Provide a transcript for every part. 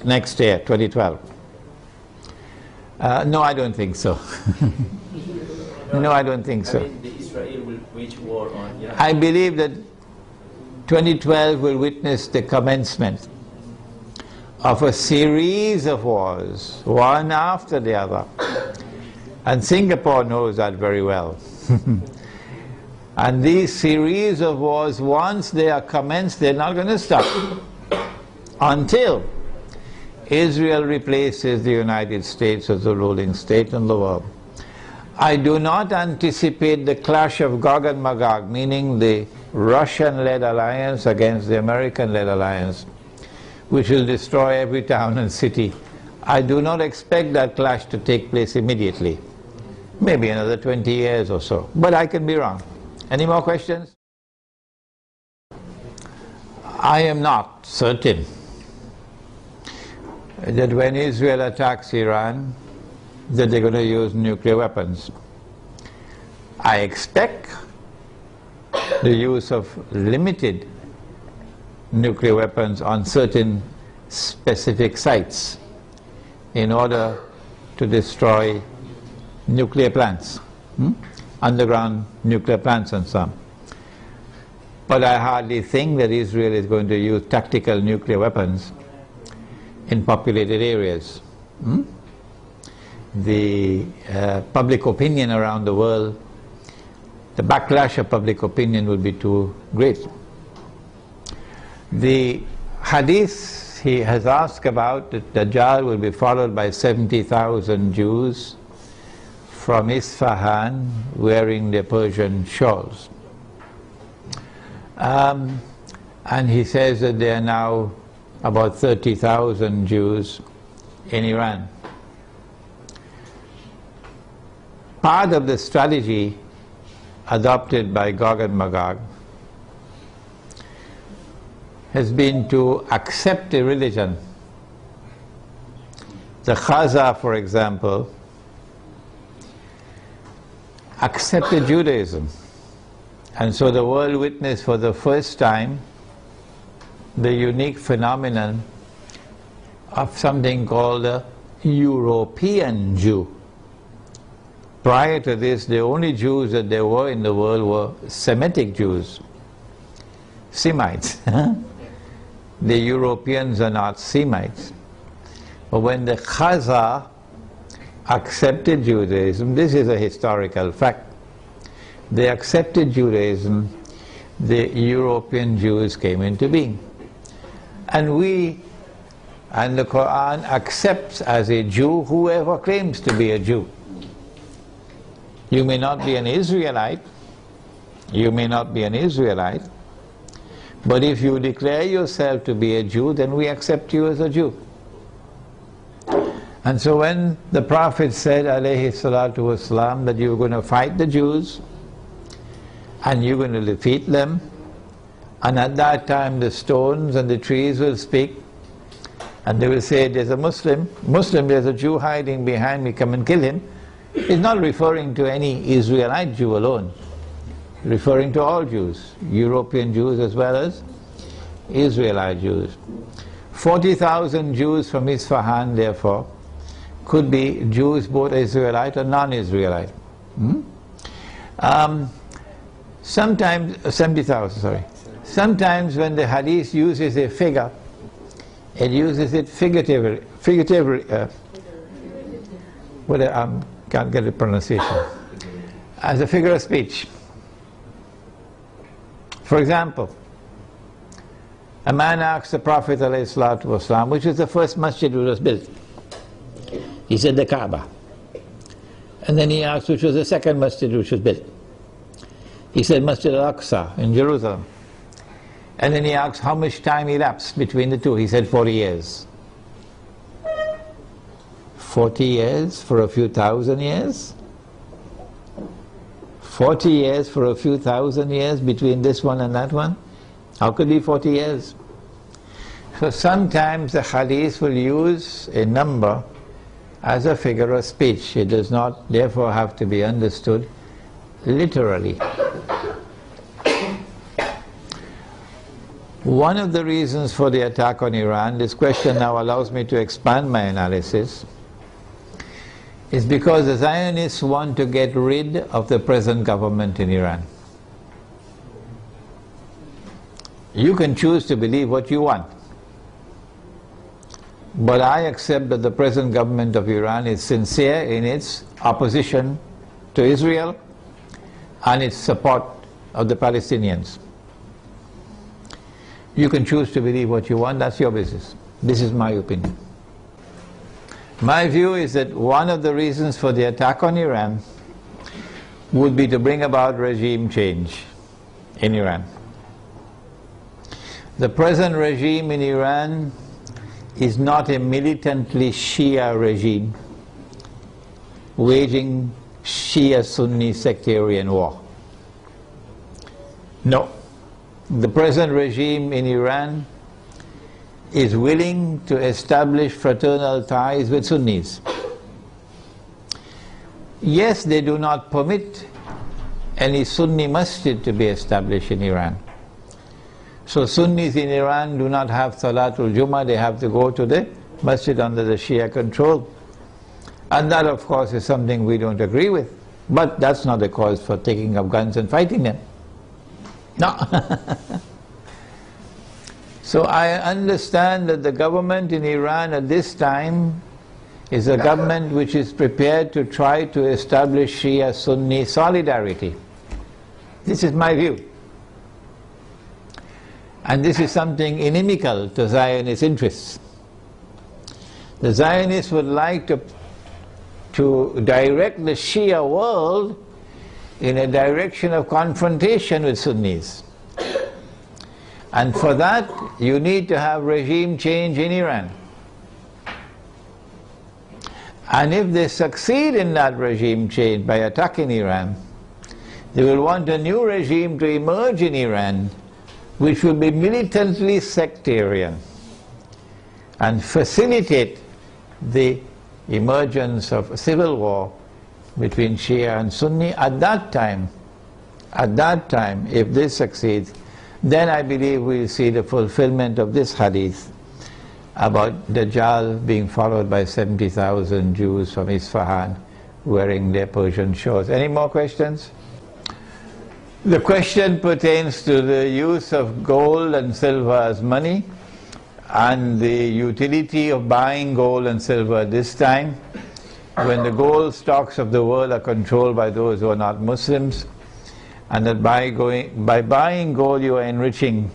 next year, 2012? No, I don't think so. No, I don't think so. I mean, Israel will wage war on Iran. I believe that 2012 will witness the commencement of a series of wars, one after the other. And Singapore knows that very well. And these series of wars, once they are commenced, they're not going to stop until Israel replaces the United States as the ruling state in the world. I do not anticipate the clash of Gog and Magog, meaning the Russian-led alliance against the American-led alliance, which will destroy every town and city. I do not expect that clash to take place immediately. Maybe another 20 years or so, but I can be wrong. Any more questions? I am not certain that when Israel attacks Iran, that they're going to use nuclear weapons. I expect the use of limited nuclear weapons on certain specific sites in order to destroy nuclear plants, underground nuclear plants and so on. But I hardly think that Israel is going to use tactical nuclear weapons in populated areas. The public opinion around the world, the backlash of public opinion will be too great. The hadith he has asked about, that Dajjal will be followed by 70,000 Jews from Isfahan wearing their Persian shawls. And he says that there are now about 30,000 Jews in Iran. Part of the strategy adopted by Gog and Magog has been to accept a religion. The Khaza, for example, accepted Judaism. And so the world witnessed for the first time the unique phenomenon of something called a European Jew. Prior to this, the only Jews that there were in the world were Semitic Jews, Semites. The Europeans are not Semites. But when the Khaza accepted Judaism, this is a historical fact, they accepted Judaism, the European Jews came into being. And the Quran accepts as a Jew whoever claims to be a Jew. You may not be an Israelite, but if you declare yourself to be a Jew, then we accept you as a Jew. And so when the Prophet said, alayhi salatu wasalam, that you're going to fight the Jews, and you're going to defeat them, and at that time the stones and the trees will speak, and they will say, there's a Muslim, there's a Jew hiding behind me, come and kill him. It's not referring to any Israelite Jew alone, referring to all Jews, European Jews as well as Israelite Jews. 40,000 Jews from Isfahan, therefore, could be Jews both Israelite or non-Israelite. Sometimes, 70,000, sorry. Sometimes when the hadith uses a figure, it uses it figuratively, can't get the pronunciation, as a figure of speech. For example, a man asks the Prophet ﷺ, which is the first masjid which was built. He said the Kaaba. And then he asked which was the second masjid which was built. He said Masjid al-Aqsa in Jerusalem. And then he asked how much time elapsed between the two. He said 40 years. 40 years for a few thousand years? 40 years for a few thousand years between this one and that one? How could it be 40 years? So sometimes the hadith will use a number as a figure of speech. It does not therefore have to be understood literally. One of the reasons for the attack on Iran, this question now allows me to expand my analysis, is because the Zionists want to get rid of the present government in Iran. You can choose to believe what you want, but I accept that the present government of Iran is sincere in its opposition to Israel and its support of the Palestinians. You can choose to believe what you want, that's your business. This is my opinion. My view is that one of the reasons for the attack on Iran would be to bring about regime change in Iran. The present regime in Iran is not a militantly Shia regime waging Shia-Sunni sectarian war. No. The present regime in Iran is willing to establish fraternal ties with Sunnis. Yes, they do not permit any Sunni masjid to be established in Iran. So Sunnis in Iran do not have Salatul Jummah, they have to go to the masjid under the Shia control. And that, of course, is something we don't agree with. But that's not a cause for taking up guns and fighting them. No. So I understand that the government in Iran at this time is a government which is prepared to try to establish Shia-Sunni solidarity. This is my view. And this is something inimical to Zionist interests. The Zionists would like to direct the Shia world in a direction of confrontation with Sunnis. And for that, you need to have regime change in Iran. And if they succeed in that regime change by attacking Iran, they will want a new regime to emerge in Iran, which will be militantly sectarian and facilitate the emergence of a civil war between Shia and Sunni. At that time, if this succeeds, then I believe we'll see the fulfillment of this hadith about Dajjal being followed by 70,000 Jews from Isfahan wearing their Persian shawls. Any more questions? The question pertains to the use of gold and silver as money and the utility of buying gold and silver at this time when the gold stocks of the world are controlled by those who are not Muslims, and that by buying gold you are enriching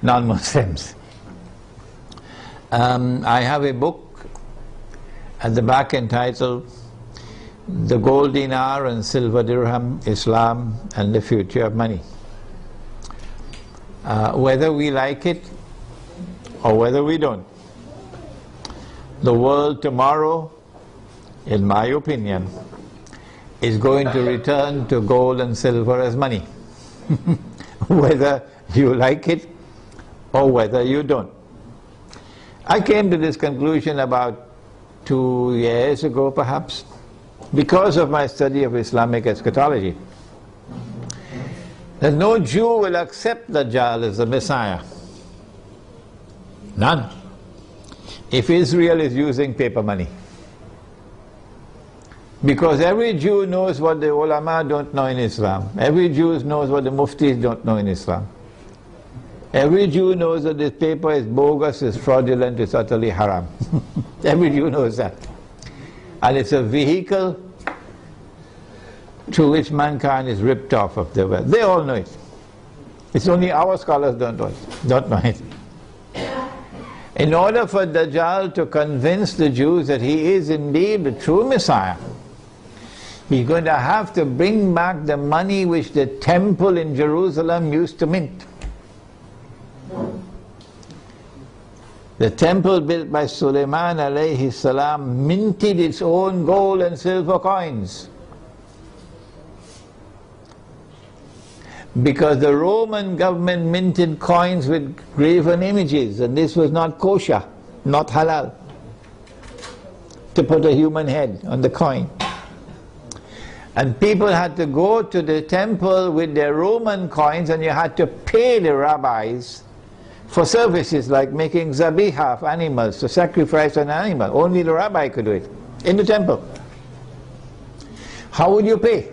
non-Muslims. I have a book at the back entitled The Gold Dinar and Silver Dirham, Islam and the Future of Money. Whether we like it or whether we don't, the world tomorrow, in my opinion, is going to return to gold and silver as money, whether you like it or whether you don't. I came to this conclusion about 2 years ago perhaps, because of my study of Islamic eschatology, that no Jew will accept Dajjal as the Messiah. None. If Israel is using paper money. Because every Jew knows what the ulama don't know in Islam. Every Jew knows what the muftis don't know in Islam. Every Jew knows that this paper is bogus, is fraudulent, is utterly haram. Every Jew knows that. And it's a vehicle through which mankind is ripped off of their wealth. They all know it. It's only our scholars don't know it. In order for Dajjal to convince the Jews that he is indeed the true Messiah, he's going to have to bring back the money which the temple in Jerusalem used to mint. The temple built by Sulaiman alayhi salam minted its own gold and silver coins. Because the Roman government minted coins with graven images, and this was not kosher, not halal, to put a human head on the coin. And people had to go to the temple with their Roman coins, and you had to pay the rabbis for services like making zabiha of animals, to sacrifice an animal. Only the rabbi could do it in the temple. How would you pay?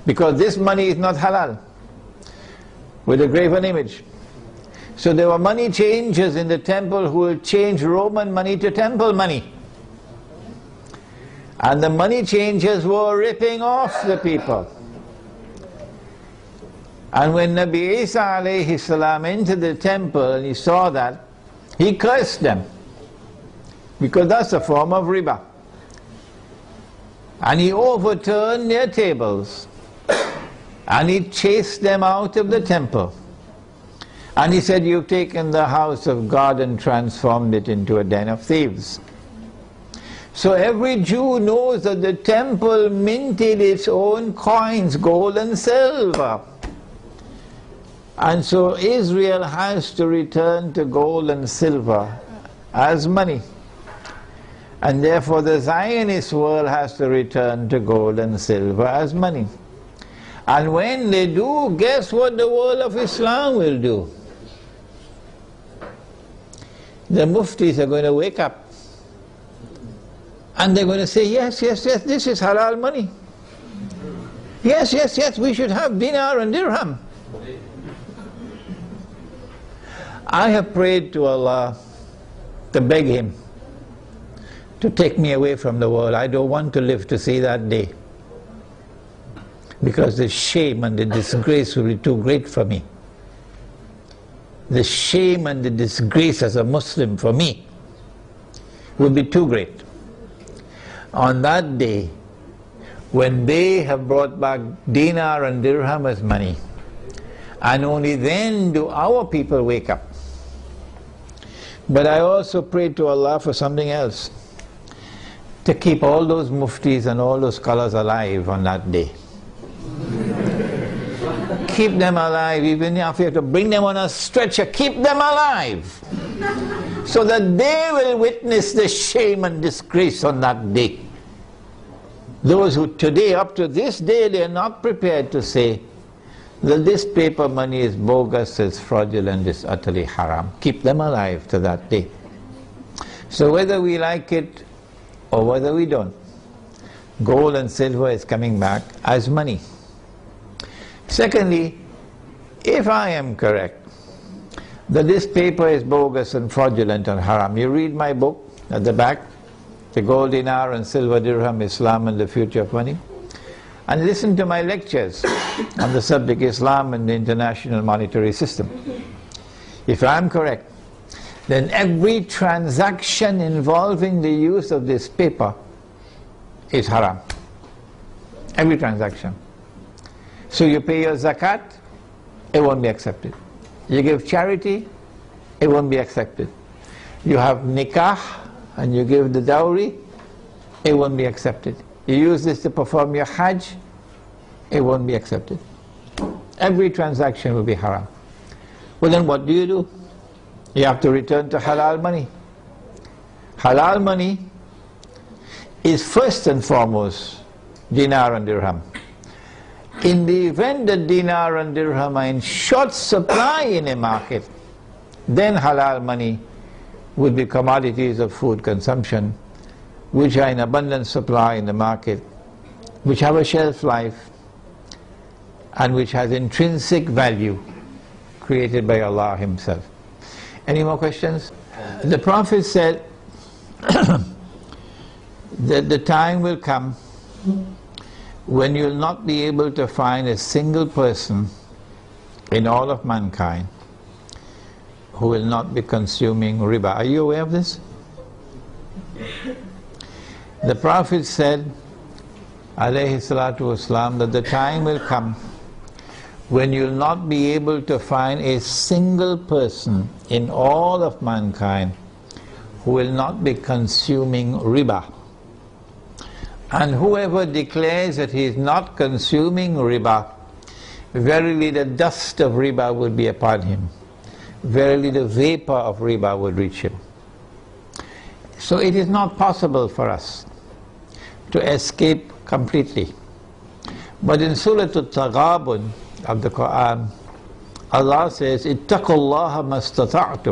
Because this money is not halal, with a graven image. So there were money changers in the temple who will change Roman money to temple money. And the money changers were ripping off the people. And when Nabi Isa alayhi salam entered the temple and he saw that, he cursed them, because that's a form of riba. And he overturned their tables, and he chased them out of the temple. And he said, "You've taken the house of God and transformed it into a den of thieves." So every Jew knows that the temple minted its own coins, gold and silver. And so Israel has to return to gold and silver as money. And therefore the Zionist world has to return to gold and silver as money. And when they do, guess what the world of Islam will do? The muftis are going to wake up. And they're going to say, yes, yes, yes, this is halal money. Yes, yes, yes, we should have dinar and dirham. I have prayed to Allah to beg Him to take me away from the world. I don't want to live to see that day, because the shame and the disgrace will be too great for me. The shame and the disgrace as a Muslim for me will be too great. On that day, when they have brought back dinar and dirham as money, and only then do our people wake up. But I also pray to Allah for something else, to keep all those muftis and all those scholars alive on that day. Keep them alive, even if you have to bring them on a stretcher, keep them alive, so that they will witness the shame and disgrace on that day. Those who today, up to this day, they are not prepared to say that this paper money is bogus, it's fraudulent, it's utterly haram. Keep them alive to that day. So whether we like it or whether we don't, gold and silver is coming back as money. Secondly, if I am correct that this paper is bogus and fraudulent and haram, you read my book at the back, The Gold Dinar and Silver Dirham, Islam and the Future of Money, and listen to my lectures on the subject Islam and the International Monetary System. If I am correct, then every transaction involving the use of this paper is haram. Every transaction. So you pay your zakat, it won't be accepted. You give charity, it won't be accepted. You have nikah and you give the dowry, it won't be accepted. You use this to perform your hajj, it won't be accepted. Every transaction will be haram. Well then what do? You have to return to halal money. Halal money is first and foremost dinar and dirham. In the event that dinar and dirham are in short supply in a market, then halal money would be commodities of food consumption, which are in abundant supply in the market, which have a shelf life, and which has intrinsic value created by Allah Himself. Any more questions? The Prophet said that the time will come when you will not be able to find a single person in all of mankind who will not be consuming riba. Are you aware of this? The Prophet said, alayhi salatu wasalam, that the time will come when you will not be able to find a single person in all of mankind who will not be consuming riba. And whoever declares that he is not consuming riba, verily the dust of riba would be upon him. Verily the vapor of riba would reach him. So it is not possible for us to escape completely. But in Surah Al-Taghabun of the Quran, Allah says, اتقوا الله ما استطعتم.